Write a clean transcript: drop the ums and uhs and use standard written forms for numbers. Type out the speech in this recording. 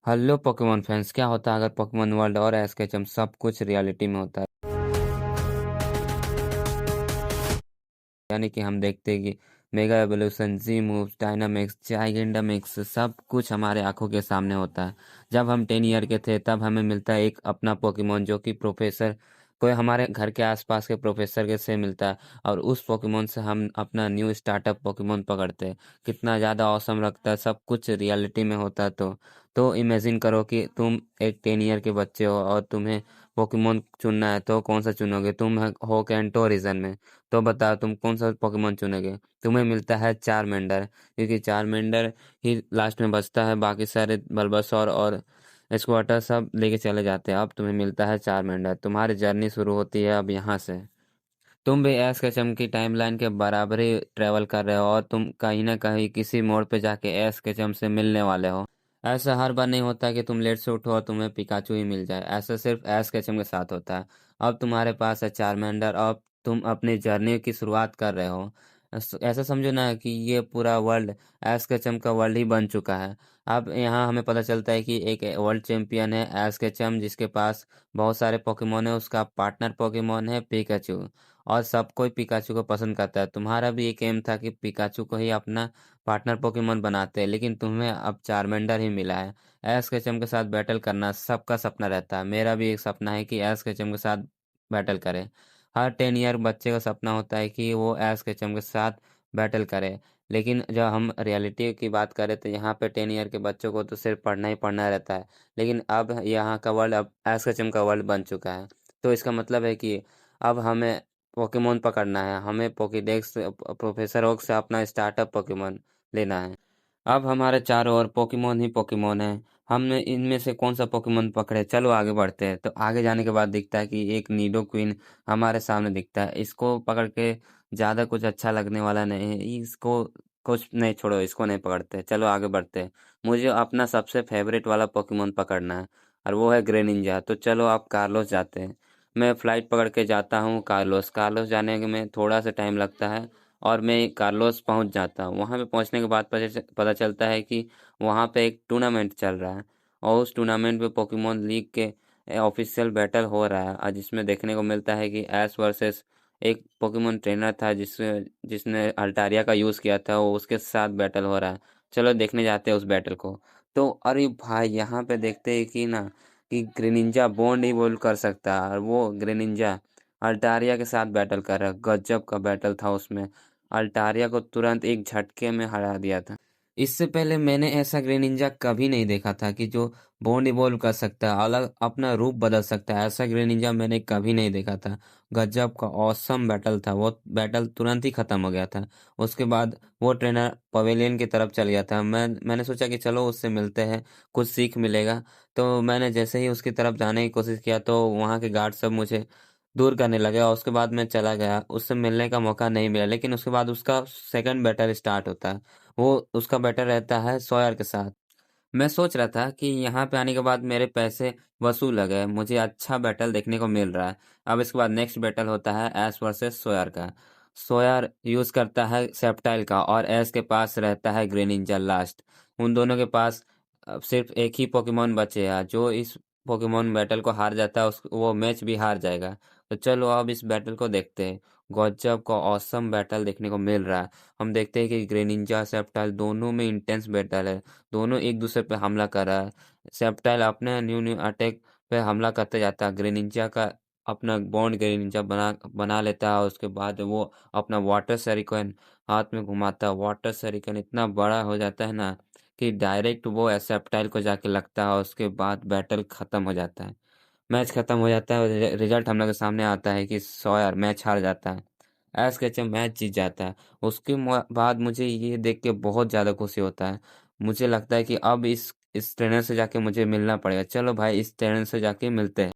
Hello Pokemon fans, क्या होता है अगर पोकेमॉन वर्ल्ड और एस्केचम सब कुछ रियलिटी में होता है। यानी कि हम देखते हैं कि मेगा एवोल्यूशन, जी मूव्स, डायनामिक्स, जाइगेंडामिक्स सब कुछ हमारे आंखों के सामने होता है। जब हम 10 ईयर के थे तब हमें मिलता है एक अपना पोकेमॉन जो कि प्रोफेसर कोई हमारे घर के आसपास के प्रोफेसर के से मिलता है। और उस पोकेमॉन से हम अपना न्यू स्टार्टअप पोकेमॉन पकड़ते हैं। कितना ज़्यादा औसम लगता है, सब कुछ रियलिटी में होता है। तो इमेजिन करो कि तुम एक 10 ईयर के बच्चे हो और तुम्हें पोकेमॉन चुनना है, तो कौन सा चुनोगे? तुम हो कैंटो रीजन में, तो बताओ तुम कौन सा पोकेमॉन चुनोगे? तुम्हें मिलता है चारमेंडर, क्योंकि चारमेंडर ही लास्ट में बचता है। बाकी सारे बल्बासौर और स्क्वाटर सब लेके चले जाते हैं। अब तुम्हें मिलता है चारमेंडर। तुम्हारी जर्नी शुरू होती है अब यहाँ से। तुम भी ऐश केचम की टाइमलाइन के बराबर ही ट्रेवल कर रहे हो और तुम कहीं ना कहीं किसी मोड़ पे जाके ऐश केचम से मिलने वाले हो। ऐसा हर बार नहीं होता कि तुम लेट से उठो और तुम्हें पिकाचू ही मिल जाए। ऐसा सिर्फ ऐश केचम के साथ होता है। अब तुम्हारे पास है चारमेंडर। अब तुम अपनी जर्नी की शुरुआत कर रहे हो। ऐसा समझो ना कि ये पूरा वर्ल्ड ऐश केचम का वर्ल्ड ही बन चुका है। अब यहाँ हमें पता चलता है कि एक वर्ल्ड चैंपियन है ऐश केचम, जिसके पास बहुत सारे पोकेमोन है। उसका पार्टनर पोकेमोन है पिकाचू। और सब कोई पिकाचू को पसंद करता है। तुम्हारा भी एक एम था कि पिकाचू को ही अपना पार्टनर पोकेमोन बनाते हैं, लेकिन तुम्हें अब चारमेंडर ही मिला है। ऐश केचम के साथ बैटल करना सबका सपना रहता है। मेरा भी एक सपना है कि ऐश केचम के साथ बैटल करे। हर 10 ईयर बच्चे का सपना होता है कि वो ऐश केचम के साथ बैटल करे। लेकिन जब हम रियलिटी की बात करें तो यहाँ पे 10 ईयर के बच्चों को तो सिर्फ पढ़ना ही पढ़ना रहता है। लेकिन अब यहाँ का वर्ल्ड अब ऐश केचम का वर्ल्ड बन चुका है। तो इसका मतलब है कि अब हमें पोकेमोन पकड़ना है। हमें पोकेडेक्स प्रोफेसर ओक से अपना स्टार्टअप पोकेमोन लेना है। अब हमारे चारों ओर पोकेमोन ही पोकेमोन है। हमने इनमें से कौन सा पोकेमोन पकड़े? चलो आगे बढ़ते हैं। तो आगे जाने के बाद दिखता है कि एक नीडो क्वीन हमारे सामने दिखता है। इसको पकड़ के ज़्यादा कुछ अच्छा लगने वाला नहीं है। इसको कुछ नहीं, छोड़ो, इसको नहीं पकड़ते। चलो आगे बढ़ते हैं। मुझे अपना सबसे फेवरेट वाला पोकेमोन पकड़ना है और वो है ग्रेनिंजा। तो चलो आप कार्लोस जाते हैं। मैं फ़्लाइट पकड़ के जाता हूँ कार्लोस। कार्लोस जाने में थोड़ा सा टाइम लगता है और मैं कार्लोस पहुँच जाता हूँ। वहाँ पे पहुँचने के बाद पता चलता है कि वहाँ पे एक टूर्नामेंट चल रहा है और उस टूर्नामेंट में पोकेमॉन लीग के ऑफिशियल बैटल हो रहा है। और जिसमें देखने को मिलता है कि ऐश वर्सेस एक पोकेमॉन ट्रेनर था जिसने अल्टारिया का यूज़ किया था, वो उसके साथ बैटल हो रहा है। चलो देखने जाते हैं उस बैटल को। तो अरे भाई, यहाँ पे देखते हैं कि ना कि ग्रेनिंजा बॉन्ड ही बोल कर सकता है और वो ग्रेनिंजा अल्टारिया के साथ बैटल कर रहा है। गजब का बैटल था उसमें। अल्टारिया को तुरंत एक झटके में हरा दिया था। इससे पहले मैंने ऐसा ग्रेनिंजा कभी नहीं देखा था कि जो बॉन्ड इवॉल्व कर सकता है, अलग अपना रूप बदल सकता है। ऐसा ग्रेनिंजा मैंने कभी नहीं देखा था। गजब का ऑसम बैटल था। वो बैटल तुरंत ही खत्म हो गया था। उसके बाद वो ट्रेनर पवेलियन की तरफ चल गया था। मैंने सोचा कि चलो उससे मिलते हैं, कुछ सीख मिलेगा। तो मैंने जैसे ही उसकी तरफ जाने की कोशिश किया तो वहाँ के गार्ड सब मुझे दूर करने लगे और उसके बाद मैं चला गया। उससे मिलने का मौका नहीं मिला। लेकिन उसके बाद उसका सेकंड बैटल स्टार्ट होता है। वो उसका बैटल रहता है सॉयर के साथ। मैं सोच रहा था कि यहाँ पे आने के बाद मेरे पैसे वसूल हो गए, मुझे अच्छा बैटल देखने को मिल रहा है। अब इसके बाद नेक्स्ट बैटल होता है ऐश वर्सेस सोयर का। सोयर यूज़ करता है सेप्टाइल का और ऐश के पास रहता है ग्रेनिंजा लास्ट। उन दोनों के पास अब सिर्फ एक ही पोकेमोन बचे हैं। जो इस पोकेमोन बैटल को हार जाता है उस वो मैच भी हार जाएगा। तो चलो अब इस बैटल को देखते हैं। गजब का ऑसम बैटल देखने को मिल रहा है। हम देखते हैं कि ग्रेनिंजा सेप्टाइल दोनों में इंटेंस बैटल है। दोनों एक दूसरे पे हमला कर रहा है। सेप्टाइल अपने न्यू न्यू अटैक पे हमला करते जाता है। ग्रेनिंजा का अपना बॉन्ड ग्रेनिंजा बना बना लेता है और उसके बाद वो अपना वाटर सरिकन हाथ में घुमाता है। वाटर सरिकन इतना बड़ा हो जाता है ना कि डायरेक्ट वो सेप्टाइल को जाके लगता है और उसके बाद बैटल खत्म हो जाता है। मैच खत्म हो जाता है और रिजल्ट हम लोग के सामने आता है कि सॉयर मैच हार जाता है। एश कैचम मैच जीत जाता है। उसके बाद मुझे ये देख के बहुत ज़्यादा खुशी होता है। मुझे लगता है कि अब इस ट्रेनर से जाके मुझे मिलना पड़ेगा। चलो भाई, इस ट्रेनर से जाके मिलते हैं।